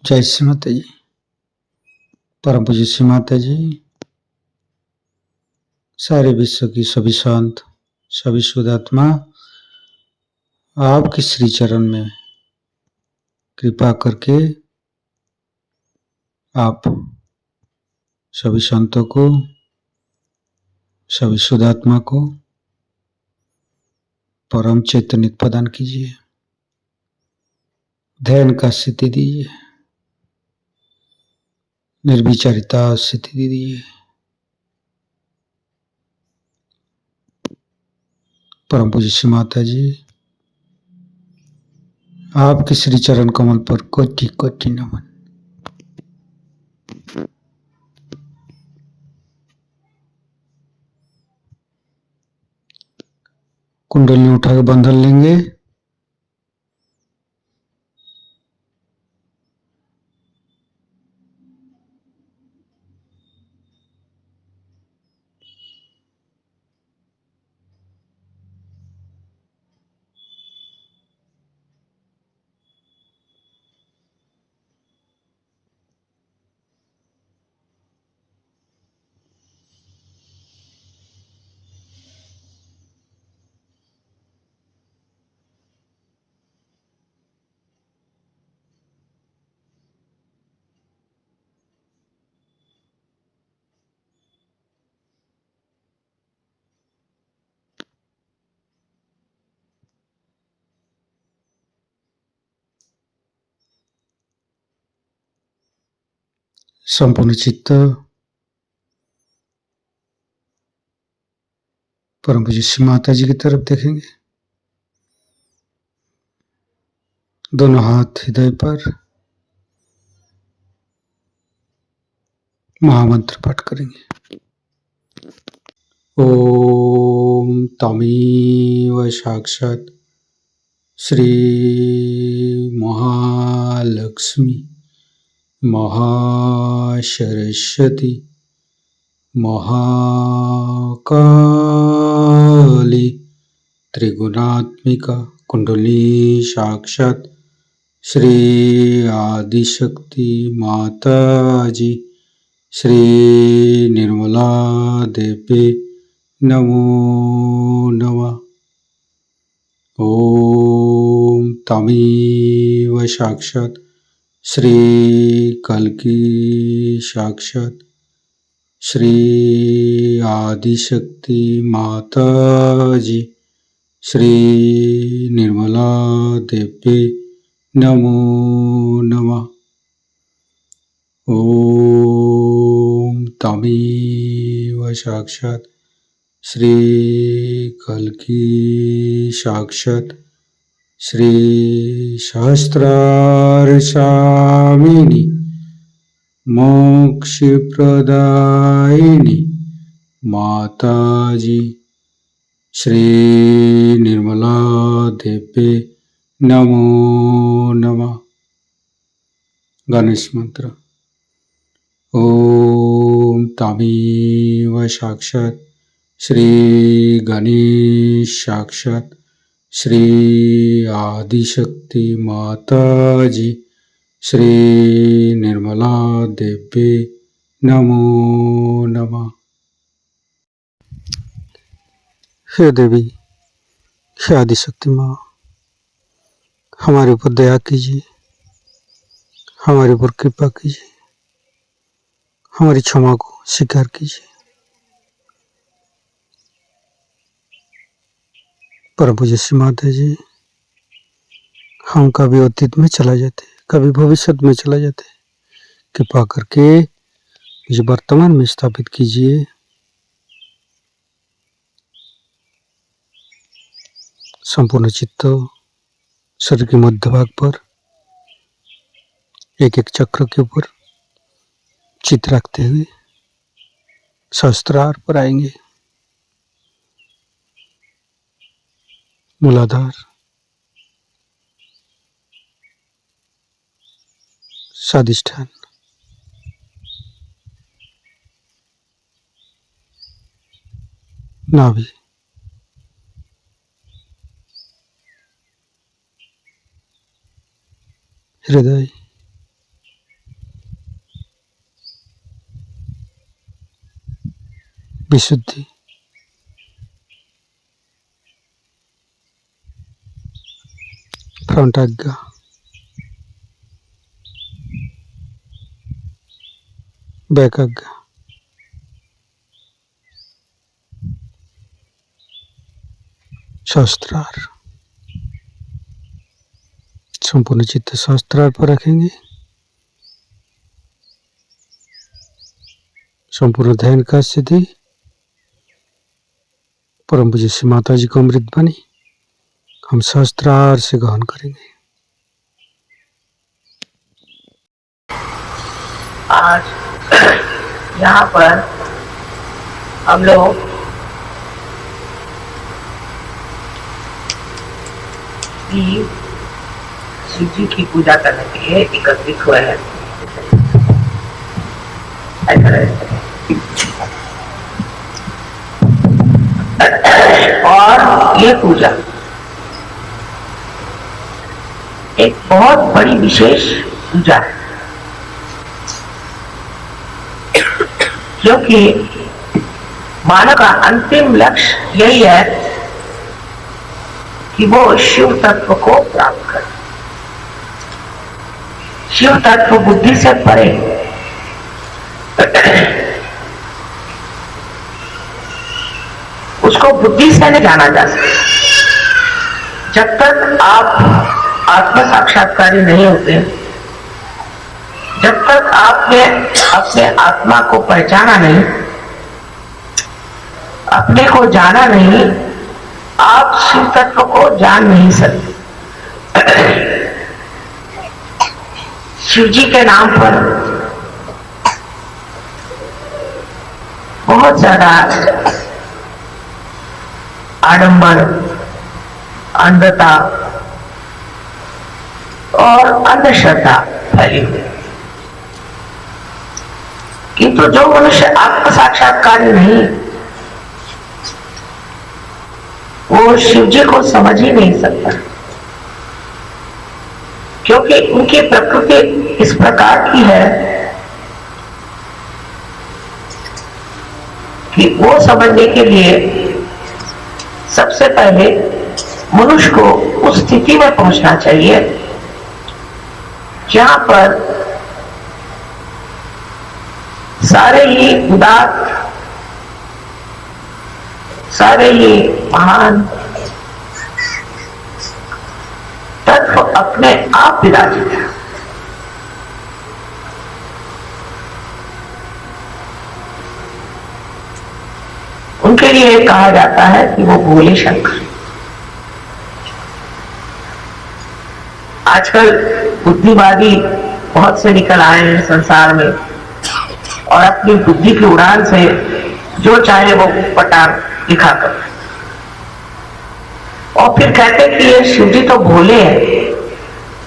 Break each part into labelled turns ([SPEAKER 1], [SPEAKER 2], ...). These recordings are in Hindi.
[SPEAKER 1] जय श्री माता जी। परम पूज्य श्री माता जी, सारे विश्व की सभी संत, सभी शुद्धात्मा आपके श्री चरण में कृपा करके आप सभी संतों को, सभी शुद्धात्मा को परम चैतन्य प्रदान कीजिए, ध्यान का स्थिति दीजिए, निर्विचारिता स्थिति दीजिए। परम पूज्य श्री माता जी, आपके श्री चरण कमल पर कोटि कोटि नमन। कुंडली उठा के बंधन लेंगे। संपूर्ण चित्त परम पूज्य श्री माता जी की तरफ देखेंगे। दोनों हाथ हृदय पर महामंत्र पाठ करेंगे। ओम तमेव साक्षात् श्री महालक्ष्मी महासरस्वती महाकाली त्रिगुणात्मिका कुंडली साक्षात् श्री आदिशक्ति माता जी श्री निर्मला देवी नमो नमः। ओम तमेव साक्षात् श्री कल्की साक्षात् श्री आदिशक्ति माता जी श्री निर्मला देवी नमो नमः। ओम तमेव साक्षात् श्री कल्की साक्षात् श्री सहस्रार स्वामिनी मोक्ष प्रदायिनी माता जी श्री निर्मला देवी नमो नमः। गणेश मंत्र। ओम तमेव साक्षात् श्री गणेश साक्षात् श्री आदिशक्ति माता जी श्री निर्मला देवी नमो नमः। हे देवी, हे आदिशक्ति माँ, हमारे ऊपर दया कीजिए, हमारे ऊपर कृपा कीजिए, हमारी क्षमा को स्वीकार कीजिए। परम पूज्य श्री माता जी, हम कभी अतीत में चला जाते, कभी भविष्य में चला जाते, कृपा करके मुझे वर्तमान में स्थापित कीजिए। संपूर्ण चित्त शरीर के मध्य भाग पर एक एक चक्र के ऊपर चित्त रखते हुए सहस्त्रार पर आएंगे। मूलाधार, स्वादिष्ठान, नाभि, हृदय, विशुद्धि, फ्रंट आज्ञा, बैक आज्ञा, सहस्त्रार। संपूर्ण चित्त सहस्त्रार पर रखेंगे। संपूर्ण ध्यान का स्थिति परम पूज्य श्री माता जी को अमृत बनी हम सहस्त्रार से ग्रहण करेंगे।
[SPEAKER 2] आज यहाँ पर हम लोग शिव जी की पूजा करने के लिए एकत्रित हुए हैं। और ये पूजा एक बहुत बड़ी विशेष पूजा है, क्योंकि मानव का अंतिम लक्ष्य यही है कि वो शिव तत्व को प्राप्त करे। शिव तत्व बुद्धि से परे, उसको बुद्धि से नहीं जाना जा सकता। जब तक आप आत्म साक्षात्कारी नहीं होते, जब तक आपने अपने आत्मा को पहचाना नहीं, अपने को जाना नहीं, आप शिव तत्व को जान नहीं सकते। शिव जी के नाम पर बहुत ज्यादा आडंबर, अंधता और अंधश्रद्धा फैली हुई। किंतु जो मनुष्य आत्म साक्षात्कारी नहीं, वो शिव जी को समझ ही नहीं सकता, क्योंकि उनकी प्रकृति इस प्रकार की है कि वो समझने के लिए सबसे पहले मनुष्य को उस स्थिति में पहुंचना चाहिए जहां पर सारे ही उदात्त, सारे ही महान तत्व अपने आप विराजित है। उनके लिए कहा जाता है कि वो भोले शंकर। आजकल बुद्धिवादी बहुत से निकल आए हैं संसार में और अपनी बुद्धि की उड़ान से जो चाहे वो पटार दिखाकर, और फिर कहते कि ये शिव जी तो भोले हैं।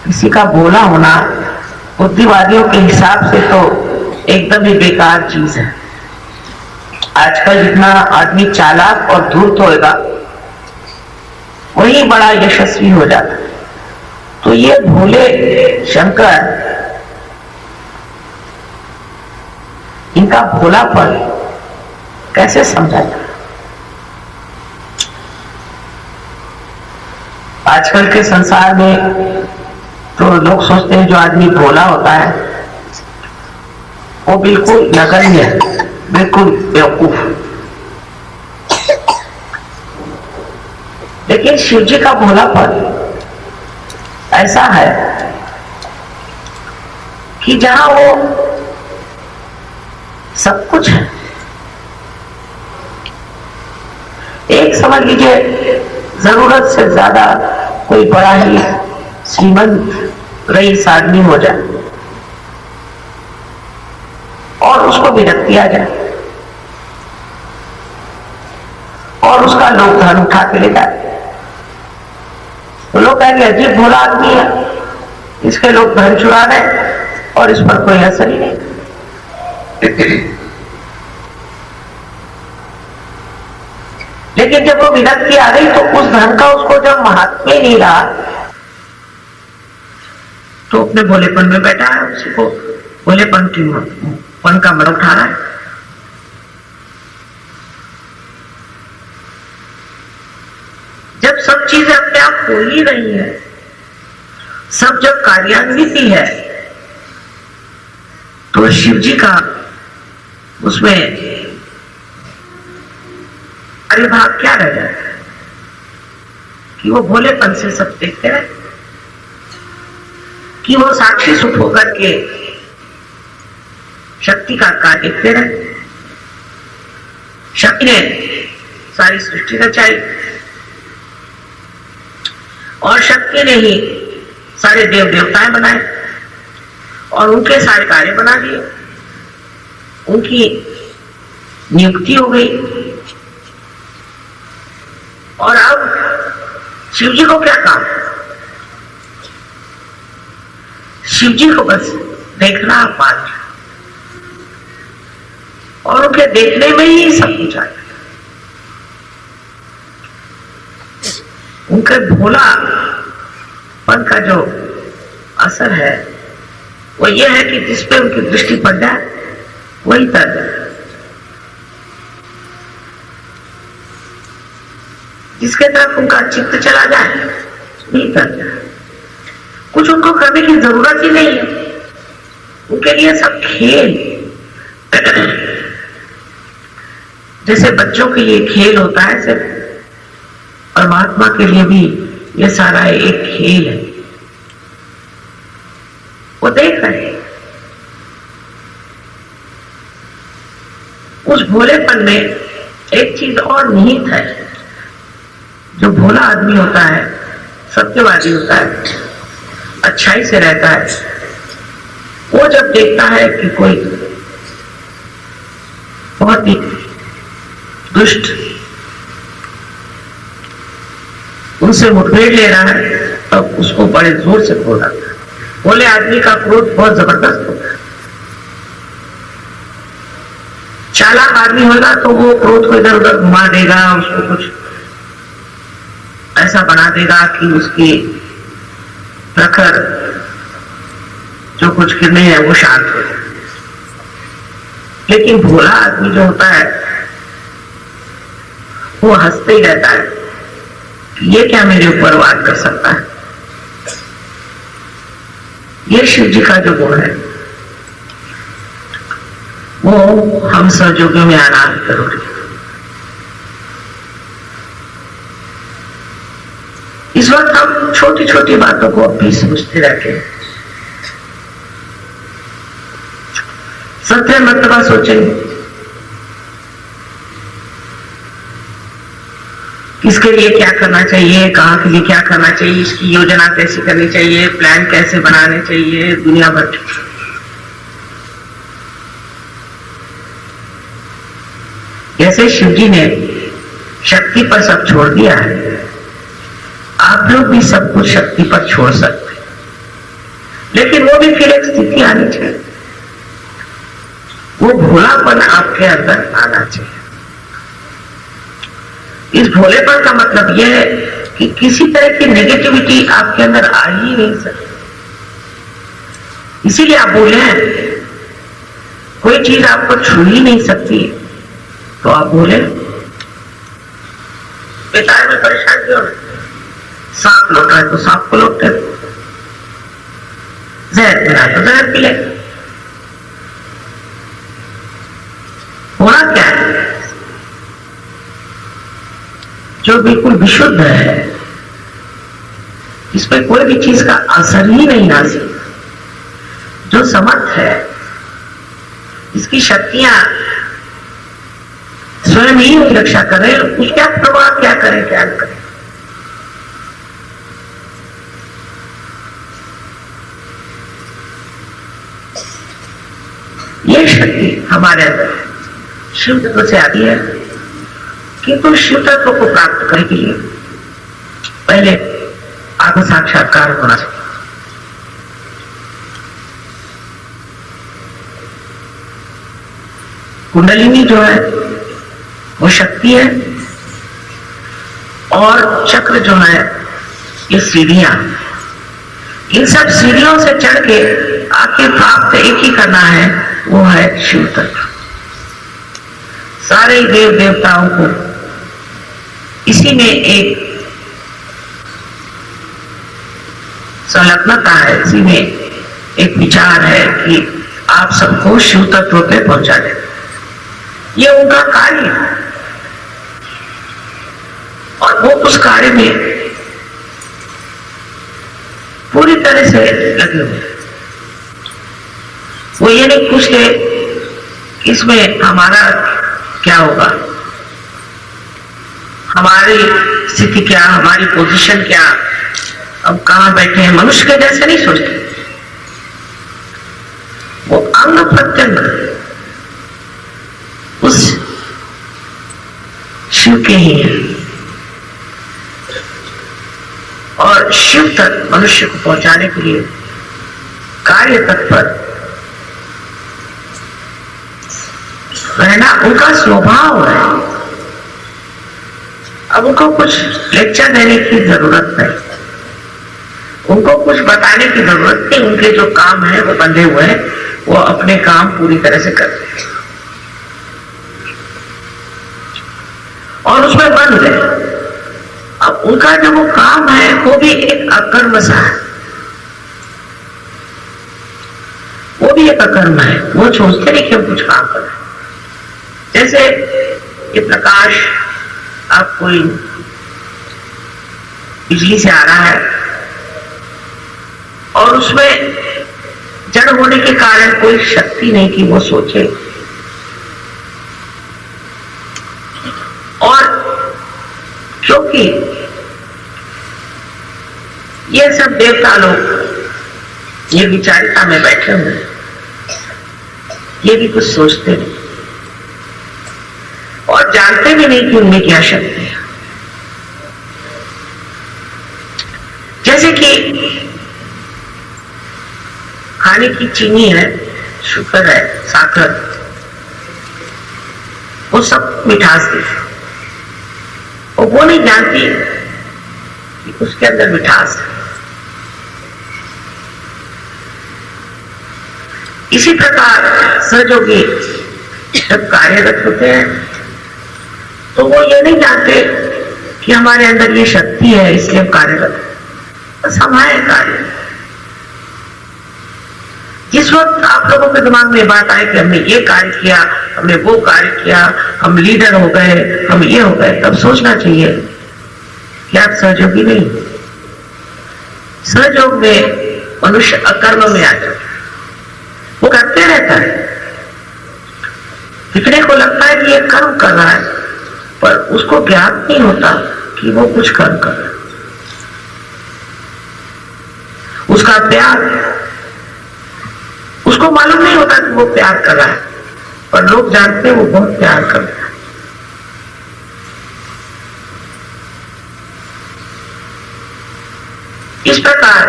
[SPEAKER 2] किसी का भोला होना बुद्धिवादियों के हिसाब से तो एकदम ही बेकार चीज है। आजकल जितना आदमी चालाक और धूर्त होएगा वही बड़ा यशस्वी हो जाता है। तो ये भोले शंकर, इनका भोलापन कैसे समझा जाए? आजकल के संसार में तो लोग सोचते हैं जो आदमी भोला होता है वो बिल्कुल नगण्य है, बिल्कुल बेवकूफ। लेकिन शिव जी का भोलापन ऐसा है कि जहां वो सब कुछ है। एक समझ लीजिए जरूरत से ज्यादा कोई बड़ा ही श्रीमंत रईस आदमी हो जाए और उसको विरक्ति आ जाए और उसका लोग धन उठा के ले जाए, तो लोग कहेंगे अजीब भोला आदमी है, इसके लोग धन चुरा रहे और इस पर कोई असर ही नहीं। लेकिन जब वो विरक्ति आ गई तो उस धन का उसको जब महात्म्य ही नहीं रहा तो अपने भोलेपन में बैठा है, उसी को भोलेपन का मर उठा रहा है। हो ही रही है, सब जब कार्यान्वित ही है, तो शिव जी का उसमें कार्यभाग क्या रह जाए कि वो भोलेपन से सब देखते रहे, कि वो साक्षी सुख होकर के शक्ति का कार्य देखते रहे। शक्ति ने सारी सृष्टि रचाई और शक्ति ने ही सारे देव देवताएं बनाए और उनके सारे कार्य बना दिए, उनकी नियुक्ति हो गई। और अब शिव जी को क्या काम? शिव जी को बस देखना पाठ, और उनके देखने में ही सब कुछ आ जाए। उनके भोलापन का जो असर है वो ये है कि जिस पे उनकी दृष्टि पड़ जाए वही तर जाए, जिसके तरफ उनका चित्त चला जाए वही तर जाए। कुछ उनको करने की जरूरत ही नहीं है, उनके लिए सब खेल। जैसे बच्चों के लिए खेल होता है, सिर्फ परमात्मा के लिए भी ये सारा एक खेल है। वो देख रहे हैं। उस भोलेपन में एक चीज और निहित है। जो भोला आदमी होता है, सत्यवादी होता है, अच्छाई से रहता है, वो जब देखता है कि कोई बहुत ही दुष्ट उनसे मुठभेड़ ले रहा है, तब उसको बड़े जोर से क्रोध आता है। भोले आदमी का क्रोध बहुत जबरदस्त होता है। चालाक आदमी होगा तो वो क्रोध को इधर उधर घुमा देगा, उसको कुछ ऐसा बना देगा कि उसकी प्रखर जो कुछ किरणें हैं वो शांत हो जाए। लेकिन भोला आदमी जो होता है वो हंसते ही रहता है कि ये क्या मेरे ऊपर वार कर सकता है। ये शिव जी का जो गुण है वो हम सहयोगियों में आना जरूरी है। इस वक्त हम छोटी छोटी बातों को अपनी समझते रहते हैं। सत्य मर्तबा सोचेंगे किसके लिए क्या करना चाहिए, कहां के लिए क्या करना चाहिए, इसकी योजना कैसे करनी चाहिए, प्लान कैसे बनाने चाहिए, दुनिया भर की। जैसे शिव जी ने शक्ति पर सब छोड़ दिया है, आप लोग भी सब कुछ शक्ति पर छोड़ सकते हैं, लेकिन वो भी फिर एक स्थिति आनी चाहिए, वो भोलापन आपके अंदर आना चाहिए। इस भोलेपन का मतलब यह है कि किसी तरह की नेगेटिविटी आपके अंदर आ ही नहीं सकती। इसीलिए आप बोले हैं कोई चीज आपको छू ही नहीं सकती, तो आप बोले बेकार में परेशान क्यों? सांप लौट रहा है तो सांप को लौटते, जहर पी रहा है तो जहर पी ले। होना क्या है? जो बिल्कुल विशुद्ध है, इसमें कोई भी चीज का असर ही नहीं आ सकता, जो समर्थ है, इसकी शक्तियां स्वयं ही रक्षा करें, उसका प्रभाव क्या करें क्या करें। ये शक्ति हमारे अंदर शिव तत्व से आती है, किंतु शिव तत्व को प्राप्त करने के लिए पहले आत्म साक्षात्कार होना चाहिए। कुंडलिनी जो है वो शक्ति है, और चक्र जो है ये सीढ़ियां, इन सब सीढ़ियों से चढ़ के आखिर प्राप्त एक ही करना है, वो है शिव तत्व। सारे देव देवताओं को इसी में एक संलग्नता है, इसी में एक विचार है कि आप सबको शिव तत्व पे पहुंचा दे। ये उनका कार्य है और वो उस कार्य में पूरी तरह से लगे हुए। वो ये नहीं पूछते कि इसमें हमारा क्या होगा, हमारी स्थिति क्या, हमारी पोजीशन क्या, अब कहां बैठे हैं। मनुष्य के जैसे नहीं सोचते, वो अंग प्रत्यंग उस शिव के ही है और शिव तक मनुष्य को पहुंचाने के लिए कार्य तत्पर रहना उनका स्वभाव है। अब उनको कुछ लेक्चर देने की जरूरत नहीं, उनको कुछ बताने की जरूरत नहीं। उनके जो काम है वो बंधे हुए हैं, वो अपने काम पूरी तरह से करते हैं और उसमें बंद है। अब उनका जो वो काम है वो भी एक अकर्म सा है, वो भी एक अकर्म है। वो सोचते नहीं कि हम कुछ काम कर रहे हैं। जैसे ये प्रकाश आप कोई बिजली से आ रहा है और उसमें जड़ होने के कारण कोई शक्ति नहीं कि वो सोचे, और क्योंकि ये सब देवता लोग ये विचारिता में बैठे हुए, ये भी कुछ सोचते नहीं और जानते भी नहीं कि उनमें क्या शक्ति है। जैसे कि खाने की चीनी है, शुगर है, साकर, वो सब मिठास देती, और वो नहीं जानती कि उसके अंदर मिठास है। इसी प्रकार सहयोगी जब कार्यरत होते हैं तो वो ये नहीं जानते कि हमारे अंदर ये शक्ति है इसलिए हम कार्यरत हैं, बस हमारे कार्य। जिस वक्त आप लोगों के दिमाग में बात आए कि हमने ये कार्य किया, हमने वो कार्य किया, हम लीडर हो गए, हम ये हो गए, तब सोचना चाहिए कि आप सहयोगी नहीं। सहयोग में मनुष्य अकर्म में आ जाता है, वो करते रहता है, दिखने को लगता है कि ये कर्म कर रहा है, पर उसको ज्ञान नहीं होता कि वो कुछ कर्म कर रहा है। उसका प्यार, उसको मालूम नहीं होता कि वो प्यार कर रहा है, पर लोग जानते हैं वो बहुत प्यार कर रहा है। इस प्रकार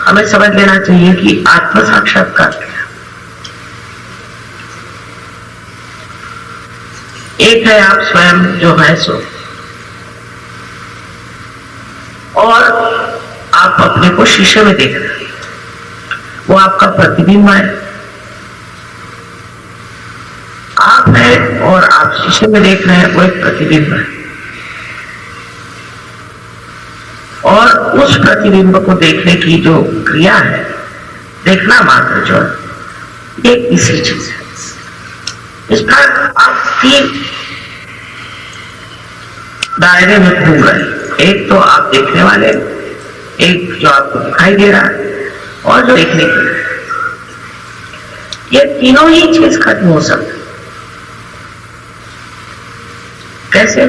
[SPEAKER 2] हमें समझ लेना चाहिए कि आत्म साक्षात्कार क्या है। एक है आप स्वयं जो है सो, और आप अपने को शीशे में देख रहे हैं, वो आपका प्रतिबिंब है। आप है और आप शीशे में देख रहे हैं, वो एक प्रतिबिंब है, और उस प्रतिबिंब को देखने की जो क्रिया है, देखना मात्र जो है, एक इसी चीज है। इस पर आप तीन दायरे में घूम रहे हैं, एक तो आप देखने वाले, एक जो आपको दिखाई दे रहा है, और जो देखने के लिए। ये तीनों ही चीज खत्म हो सकती। कैसे?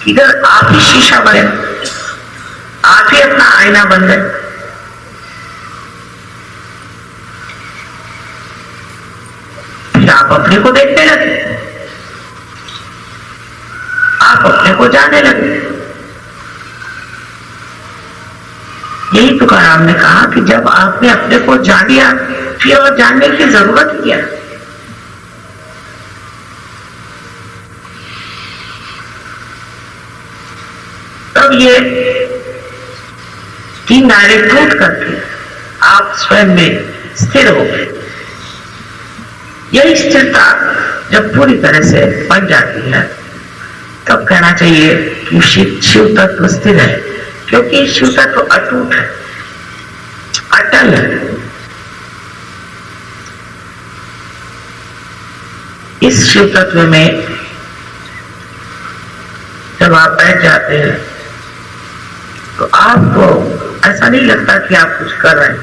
[SPEAKER 2] इधर आप ही शीशा बने, आप ही अपना आईना बन गए। फिर आप अपने को देखने लगे, आप अपने को जाने लगे। यही तुकाराम ने कहा कि जब आपने अपने को जान लिया, फिर और जानने की जरूरत क्या? तब ये तीन दायरे टूट करके आप स्वयं में स्थिर हो गए। यही स्थिरता जब पूरी तरह से बन जाती है, तब कहना चाहिए कि शिव तत्व स्थिर है, क्योंकि शिव तत्व अटूट है, अटल है। इस शिव तत्व में जब आप बैठ जाते हैं तो आपको ऐसा नहीं लगता कि आप कुछ कर रहे हैं,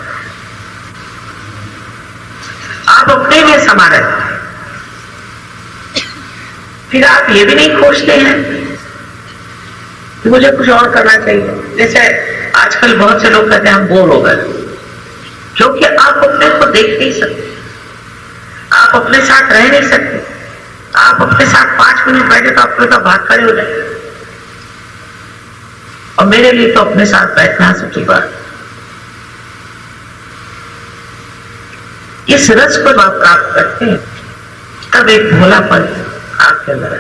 [SPEAKER 2] आप अपने में समा रहते हैं। फिर आप ये भी नहीं खोजते हैं कि मुझे कुछ और करना चाहिए। जैसे आजकल बहुत से लोग कहते हैं हम बोर हो गए, क्योंकि आप अपने को देख नहीं सकते, आप अपने साथ रह नहीं सकते। आप अपने साथ 5 मिनट बैठे तो आपको तो भाग खड़े हो जाए। और मेरे लिए तो अपने साथ बैठना सबसे बड़ा, इस रस को आप प्राप्त करते हैं तब एक भोलापन आपके अंदर है।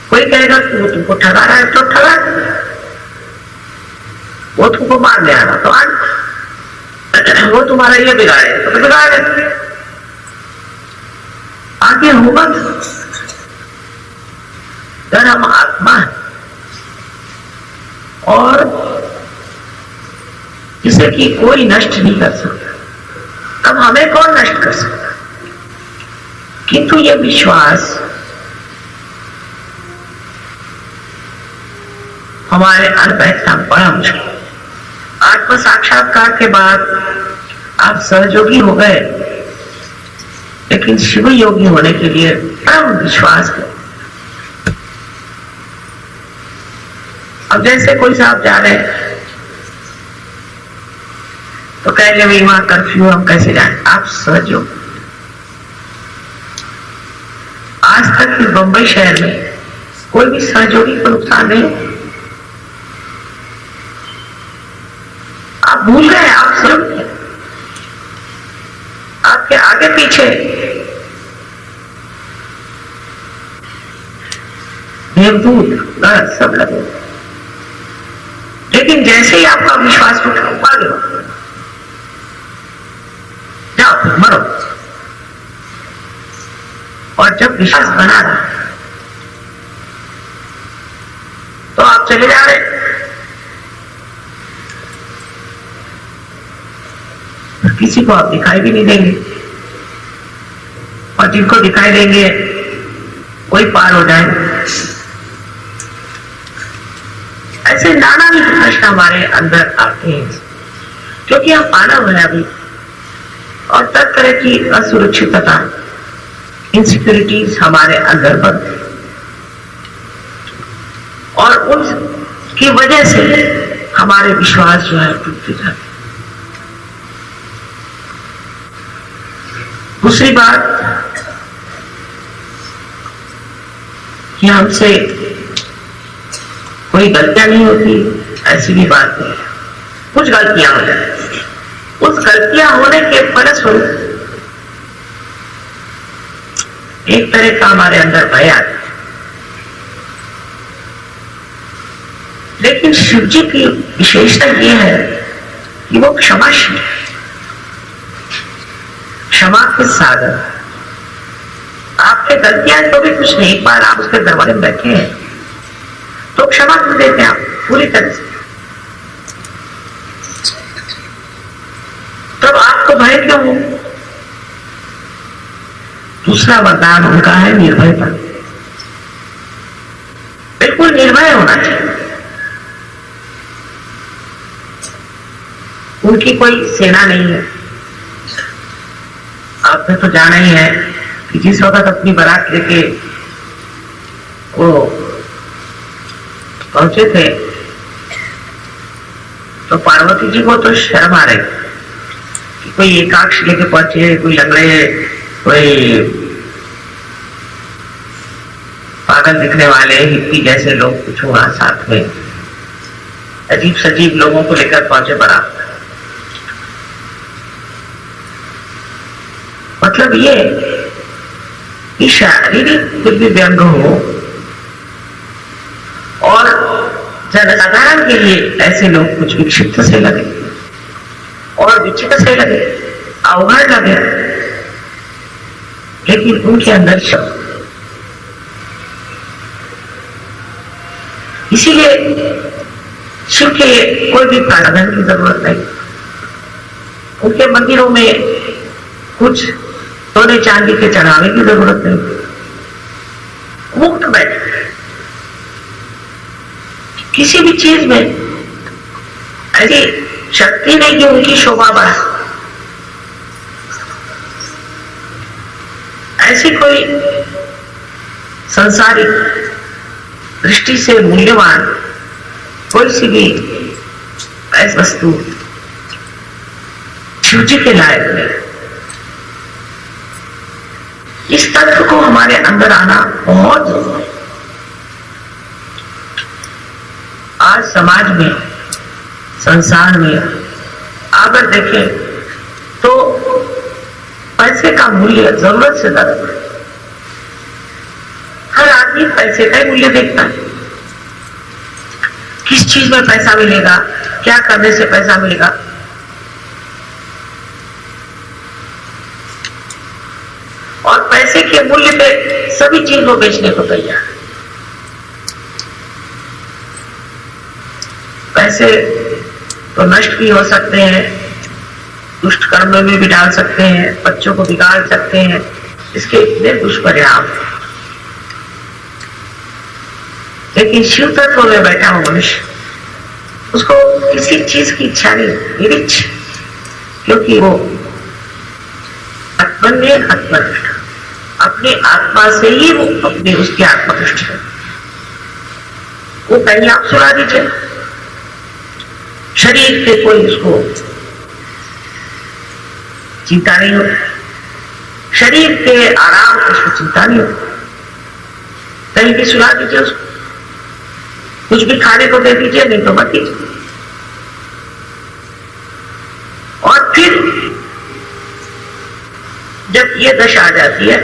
[SPEAKER 2] कोई कहेगा कि वो तुमको ठगा रहा है तो ठगा, वो तुमको मारने आ रहा तो आज, वो तुम्हारा ये बिगाड़े तो बिगाड़े, आगे होगा। अगर हम आत्मा है और जिसे कि कोई नष्ट नहीं कर सकता, तब हमें कौन नष्ट कर सकता। किंतु ये विश्वास हमारे अंदर बैठना बड़ा मुश्किल। आत्म साक्षात्कार के बाद आप सहयोगी हो गए, लेकिन शिव योगी होने के लिए परम विश्वास है। अब जैसे कोई साहब जा रहे हैं तो कहेंगे भाई वहां कर्फ्यू, हम कैसे जाएं। आप सहयोग, आज तक इस बंबई शहर में कोई भी सहयोगी को नुकसान नहीं। आप भूल गए, आप सब आपके आगे पीछे देवदूत सब लगे, लेकिन जैसे ही आपका विश्वास उठा आगे जाओ मरो। और जब विश्वास बना रहा तो आप चले जा रहे, किसी को आप दिखाई भी नहीं देंगे, और जिनको दिखाई देंगे कोई पार हो जाए। ऐसे नाना भी प्रश्न हमारे अंदर आते हैं, क्योंकि हम मानव है अभी, और तरह तरह की असुरक्षितता, इनसिक्योरिटीज हमारे अंदर बनती, और उनकी वजह से हमारे विश्वास जो है टूटते जाते। दूसरी बात कि हमसे कोई गलतियां नहीं होती, ऐसी भी बात नहीं। कुछ गलतियां हो जाती, उस गलतियां होने के फलस्वरूप एक तरह का हमारे अंदर भय आता। लेकिन शिव जी की विशेषता यह है कि वो क्षमाशील है, क्षमा के सागर। आपके गलतियां तो भी कुछ नहीं, एक बार आप उसके दरवाजे में बैठे हैं तो क्षमा कर देते हैं आप पूरी तरह से। तब आपको भय क्यों हो? दूसरा वरदान उनका है निर्भयता। बिल्कुल निर्भय होना चाहिए। उनकी कोई सेना नहीं है। आपने तो जाना ही है कि जिस वक्त अपनी बारात लेके वो पहुंचे थे तो पार्वती जी को तो शर्म आ रही कि कोई एकाक्ष लेके पहुंचे, कोई लंगड़े, कोई पागल दिखने वाले हिप्पी जैसे लोग कुछ वहां साथ में अजीब सजीब लोगों को लेकर पहुंचे बारात। मतलब ये कि शारीरिक कुछ भी व्यंग हो और जनसाधारण के लिए ऐसे लोग कुछ विक्षिप्त से लगे और विचित्र से लगे, अवघड़ लगे, लेकिन उनके अंदर शब्द। इसीलिए शिव के कोई भी प्रावधान की जरूरत नहीं, उनके मंदिरों में कुछ सोने चांदी के चढ़ावे की जरूरत नहीं, मुक्त बैठे। किसी भी चीज में ऐसी शक्ति नहीं कि उनकी शोभा बढ़ा, ऐसी कोई संसारिक दृष्टि से मूल्यवान कोई सी भी ऐसी वस्तु शिव जी के लायक नहीं। इस तत्व को हमारे अंदर आना बहुत जरूरी है। आज समाज में, संसार में अगर देखें तो पैसे का मूल्य जरूरत से ज्यादा है। हर आदमी पैसे का ही मूल्य देखता है, किस चीज में पैसा मिलेगा, क्या करने से पैसा मिलेगा। और पैसे के मूल्य पे सभी चीज को बेचने को तैयार है। पैसे तो नष्ट भी हो सकते हैं, दुष्ट कर्म में भी डाल सकते हैं, बच्चों को बिगाड़ सकते हैं, इसके इतने दुष्परिणाम। लेकिन शिव तत्व में बैठा हो मनुष्य, उसको किसी चीज की इच्छा नहीं, निरीक्ष, क्योंकि वो आत्मनिष्ठ, अपने आत्मा से ही वो अपने उसकी आत्मनिष्ठ है। वो कहीं आप सुना दीजिए, शरीर के कोई उसको चिंता नहीं हो, शरीर के आराम को उसको चिंता नहीं हो, कहीं भी सुना दीजिए उसको, कुछ भी खाने को दे दीजिए, नहीं तो मत दीजिए। और फिर जब ये दशा आ जाती है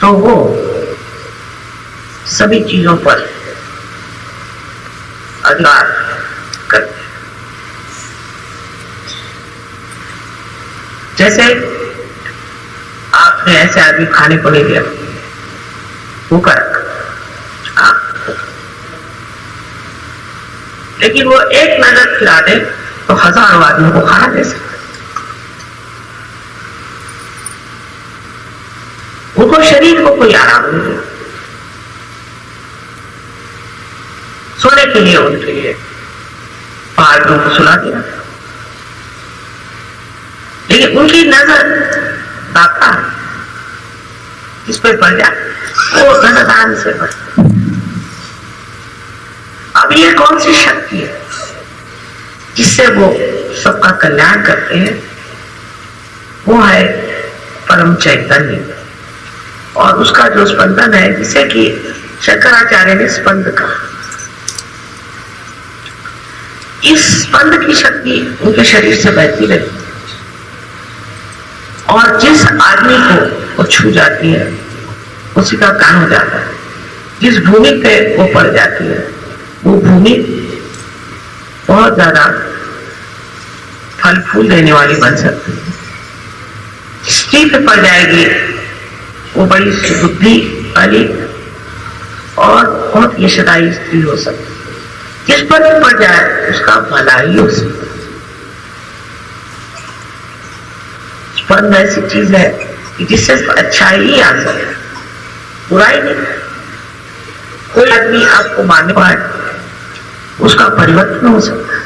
[SPEAKER 2] तो वो सभी चीजों पर अधिकार करते हैं। जैसे आपने ऐसे आदमी खाने को ले दिया, भूखा रखा, लेकिन वो एक नजर खिला दे तो हजारों आदमियों को खाना दे सकते। उनको शरीर को कोई आराम नहीं है, सोने के लिए उनके लिए पहाड़ों को सुला दिया, लेकिन उनकी नजर दाता जिस पर पड़ जाए वो नजरदान से पड़। अब ये कौन सी शक्ति है जिससे वो सबका कल्याण करते हैं? वो है परम चैतन्य, और उसका जो स्पंदन है, जिसे कि शंकराचार्य ने स्पंद कहा। इस स्पंद की शक्ति उनके शरीर से बहती रहती है, और जिस आदमी को वो छू जाती है उसी का कान हो जाता है। जिस भूमि पे वो पड़ जाती है वो भूमि बहुत ज्यादा फल फूल देने वाली बन सकती है। स्त्री पे पड़ जाएगी वो बड़ी सुबुद्धि वाली और बहुत यशदायी स्त्री हो सकती है। जिस पर भी पड़ जाए उसका भला ही हो सकता है। स्पंद ऐसी चीज है कि जिससे अच्छा ही आ सकता है, बुराई नहीं। कोई आदमी आपको मारने पाए उसका परिवर्तन हो सकता है,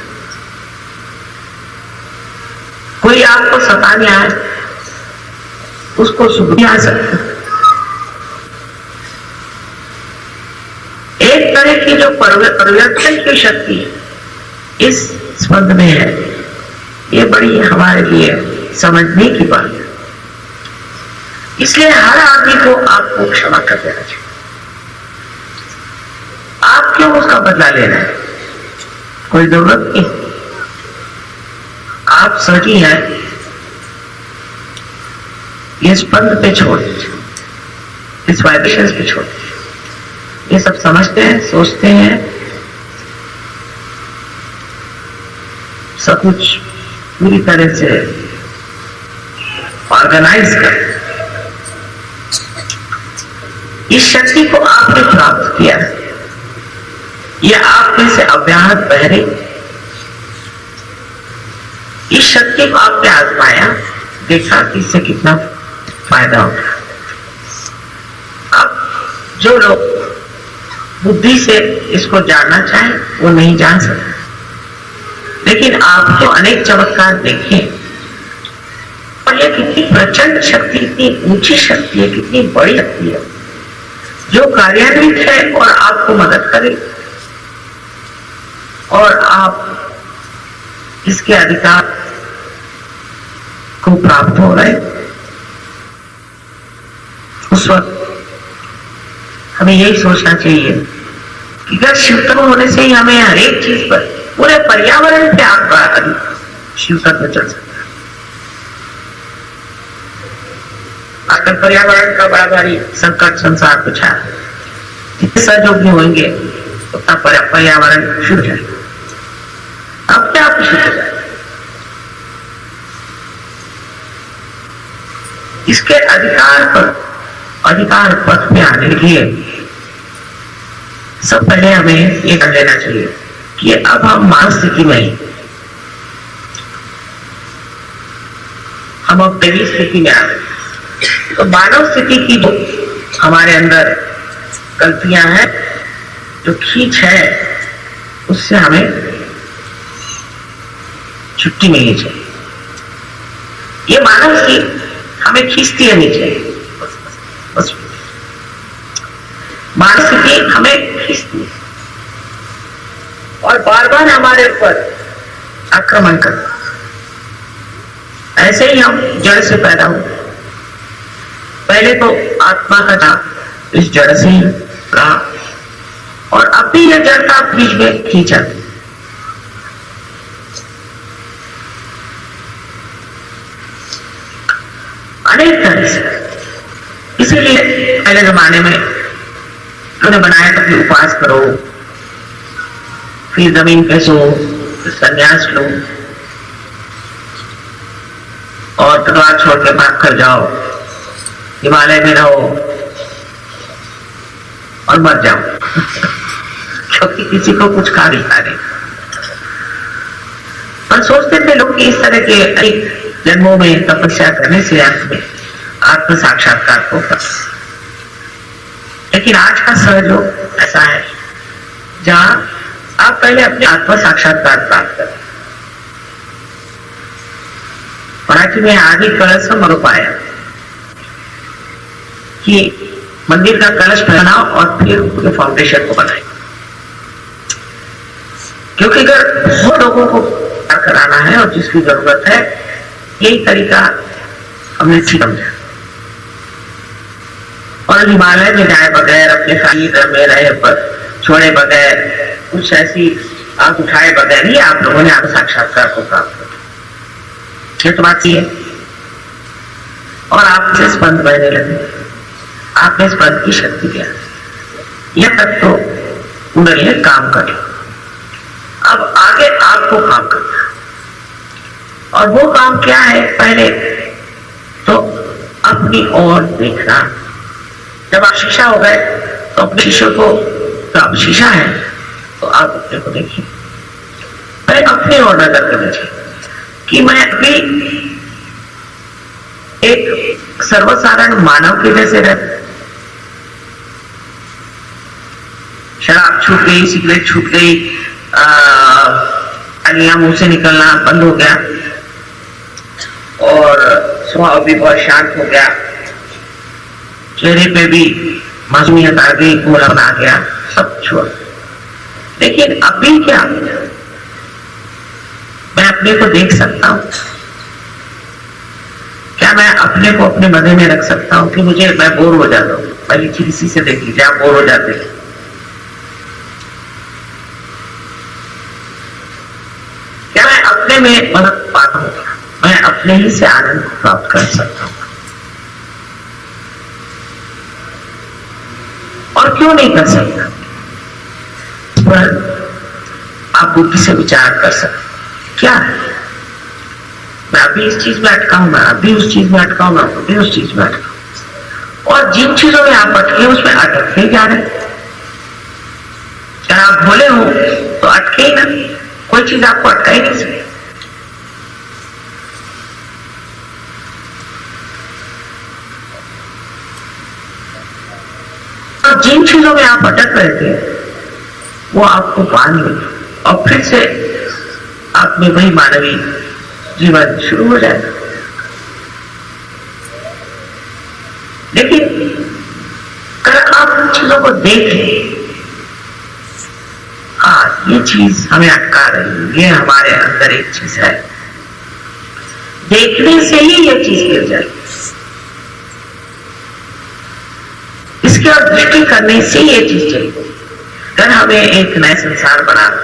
[SPEAKER 2] कोई आपको सताने आए उसको सुबुद्धि आ सकती है। एक तरह की जो परिवर्तन की शक्ति इस स्पंद में है, ये बड़ी हमारे लिए समझने की बात है। इसलिए हर आदमी को आपको क्षमा कर देना चाहिए। आप क्यों उसका बदला लेना है? कोई जरूरत नहीं। आप सही हैं, ये स्पंद पे छोड़ दीजिए, इस वाइब्रेशंस पे छोड़ दीजिए। ये सब समझते हैं, सोचते हैं, सब कुछ पूरी तरह से ऑर्गेनाइज कर। इस शक्ति को आपने प्राप्त किया है, ये आप में से अव्याहत बह रही, इस शक्ति को आपने आजमाया, देखा कि इससे कितना फायदा होता है। अब जो लोग बुद्धि से इसको जानना चाहे वो नहीं जान सकते, लेकिन आप तो अनेक चमत्कार देखे और ये कितनी प्रचंड शक्ति, कितनी ऊंची शक्ति है, कितनी बड़ी शक्ति है जो कार्यान्वित है और आपको मदद करे और आप इसके अधिकार को प्राप्त हो रहे। उस वक्त हमें यही सोचना चाहिए कि अगर शिवतत्व होने से ही हमें हर एक चीज पर, पूरे पर्यावरण पे आप शिवतत्व चल सकता है। आजकल पर्यावरण का बड़ा भारी संकट संसार को छाया, जितने सहयोगी होंगे उतना पर्यावरण शुद्ध है, अपने आप शुद्ध हो जाए। इसके अधिकार पथ में आने के लिए सब पहले हमें ये कर लेना चाहिए कि अब हम मानव स्थिति में ही, हम अब दैवी स्थिति में आ गए। तो मानव स्थिति की जो हमारे अंदर गलतियां हैं, जो खींच है, उससे हमें छुट्टी मिलनी चाहिए। ये मानव स्थिति हमें खींचती है नीचे, बस मानव स्थिति हमें खींचती है और बार बार हमारे ऊपर आक्रमण करता। ऐसे ही हम जड़ से पैदा हुए, पहले तो आत्मा का था, इस जड़ से ही रहा और अब भी यह जड़ का बीच में खींचा। अनेक तरह से। इसीलिए पहले जमाने में उन्होंने बनाया था कि उपवास करो, फिर जमीन पे सो, संन्यास लो और तलवार छोड़ के भाग कर जाओ, हिमालय में रहो और मर जाओ क्योंकि किसी को कुछ खा नहीं खा रहे। पर सोचते थे लोग कि इस तरह के अनेक जन्मों में तपस्या करने से अंत में आत्म साक्षात्कार होगा। लेकिन आज का सहयोग ऐसा है जहां आप पहले अपने आत्म साक्षात्कार प्राप्त करें। पढ़ाई में आदि कलश मरुपाया कि मंदिर का कलश बनाओ और फिर उसके फाउंडेशन को बनाए, क्योंकि अगर बहुत लोगों को कराना है और जिसकी जरूरत है, यही तरीका हमने ठीक समझा। और हिमालय में जाए बगैर, अपने खाली घर में रहे पर छोड़े बगैर, कुछ ऐसी आंख उठाए बगैर ही आप लोगों ने आप साक्षात्कार को प्राप्त किया। ये तो बात है। और आपसे स्पंद बहने लगे, आपने स्पंद की शक्ति दिया, यह तक तो कुंडली काम कर। अब आगे आपको काम करना, और वो काम क्या है? पहले तो अपनी ओर देखना। जब आप शीशा हो गए तो अपने शीशे को, तो आप शीशा है तो आप अपने को देखिए, पहले अपनी ओर नजर करनी चाहिए कि मैं अभी एक सर्वसाधारण मानव के जैसे रह, शराब छूट गई, सिगरेट छूट गई, अलियां मुंह से निकलना बंद हो गया और स्वभाव भी बहुत शांत हो गया, चेहरे पे भी मासूमियत आ गई, गोलापन आ गया, सब छोड़। लेकिन अभी क्या, मैं अपने को देख सकता हूं क्या? मैं अपने को अपने मजे में रख सकता हूं कि मैं बोर हो जाता हूं? पहले किसी से देख लीजिए, आप बोर हो जाते हैं। क्या मैं अपने में मदद पाता हूं? मैं अपने ही से आनंद प्राप्त कर सकता हूं? और क्यों नहीं कर सकता? पर आप बुद्धि से विचार कर सकते क्या है? मैं अभी इस चीज में अटका हूं, मैं अभी उस चीज में अटका हूं, मैं अभी उस चीज में अटका हूं, और जिन चीजों में आप अटके उसमें अटकते जा रहे। क्या आप भोले हो तो अटके ही ना, कोई चीज आपको अटका ही नहीं सकती। तो जिन चीजों में आप अटक रहे थे वो आपको पान ले और फिर से आप में वही मानवीय जीवन शुरू हो जाएगा। लेकिन अगर आप उन चीजों को देखें, हाँ ये चीज हमें अटका रही है, ये हमारे अंदर एक चीज है, देखने से ही ये चीज गिर जाएगी, इसकी ओर दृष्टि करने से ये चीज चलेगी। अगर हमें एक नया संसार बनाना,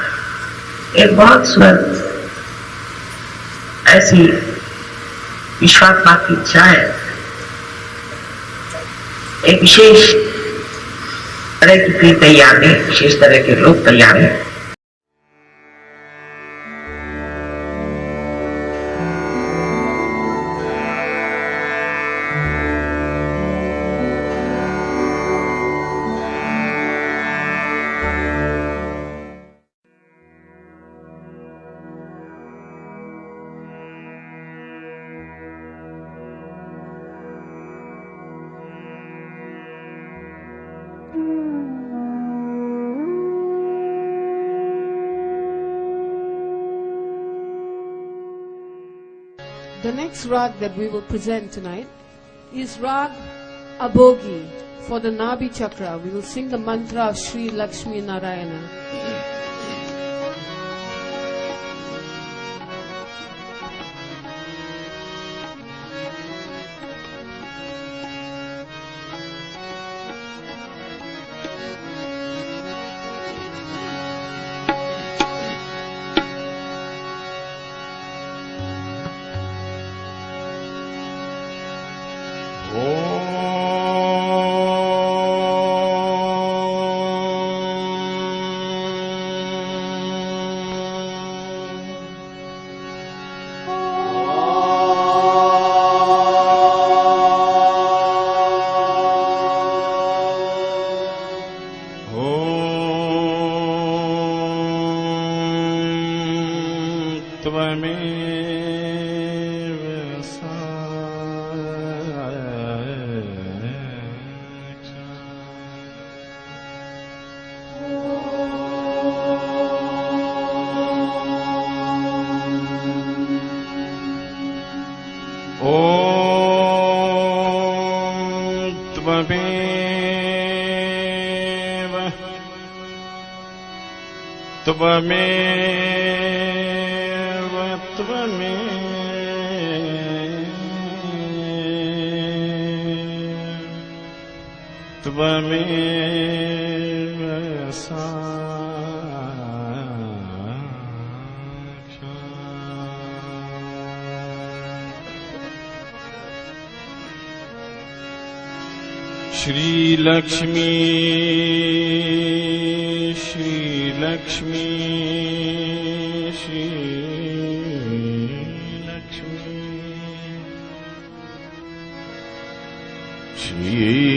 [SPEAKER 2] एक बहुत सुंदर ऐसी विश्वात्मा की इच्छा है, एक विशेष तरह की पीर तैयार है, विशेष तरह के लोग तैयार हैं।
[SPEAKER 3] The next rag that we will present tonight is Rag Abhogi for the Nabi Chakra. We will sing the mantra of Sri Lakshmi Narayana.
[SPEAKER 4] Shri Lakshmi, Shri Lakshmi, Shri Lakshmi, Shri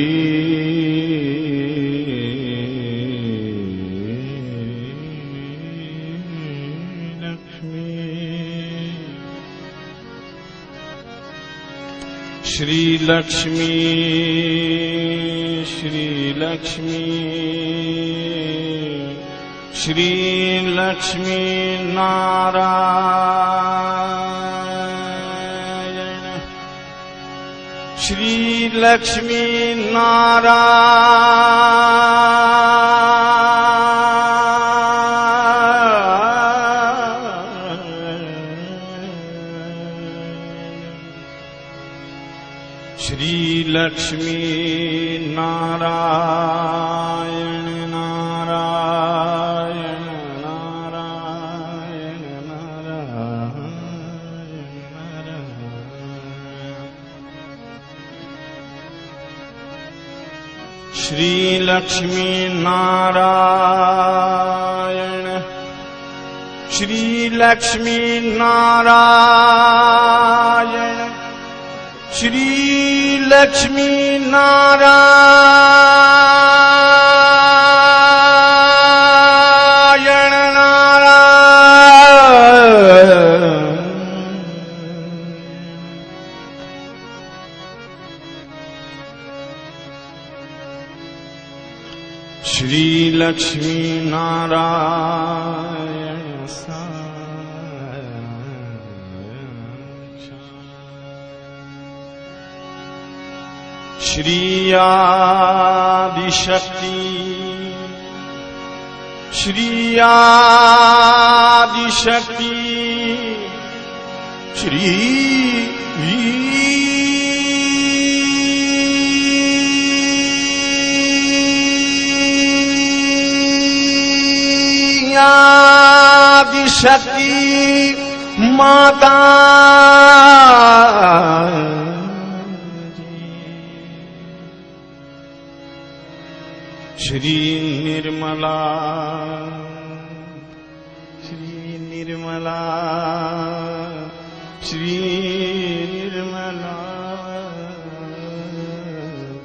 [SPEAKER 4] Shri Lakshmi, Shri Lakshmi, Shri Lakshmi Narayana, Shri Lakshmi Lakshmi Narayana, Narayana, Narayana, Narayana, Shri Lakshmi Narayana, Shri Lakshmi Narayana, Shri Lakshmi Narayana. Shri Lakshmi Narayan Shri Adishakti Shri Adishakti Shri Adishakti माता श्री निर्मला श्री निर्मला श्री निर्मला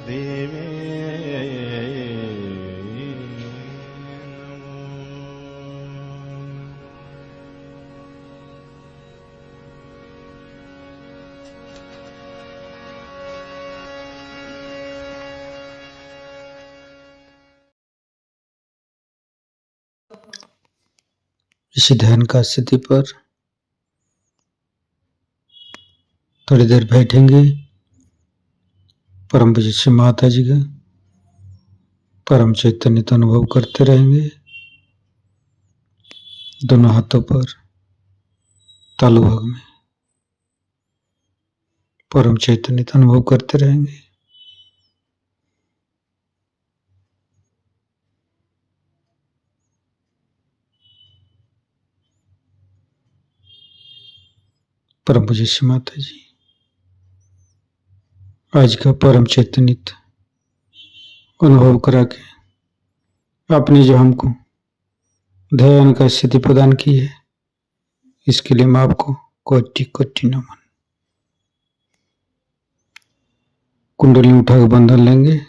[SPEAKER 4] देवे
[SPEAKER 1] इसी ध्यान का स्थिति पर थोड़ी देर बैठेंगे। परम पूज्य श्री माता जी का परम चैतन्य का अनुभव करते रहेंगे। दोनों हाथों पर तालु भाग में परम चैतन्य का अनुभव करते रहेंगे। परम पूज्य श्री माता जी आज का परम चैतन्य अनुभव करा के आपने जो हमको ध्यान का स्थिति प्रदान की है, इसके लिए मैं आपको कोटि कोटि नमन। कुंडली उठाकर बंधन लेंगे।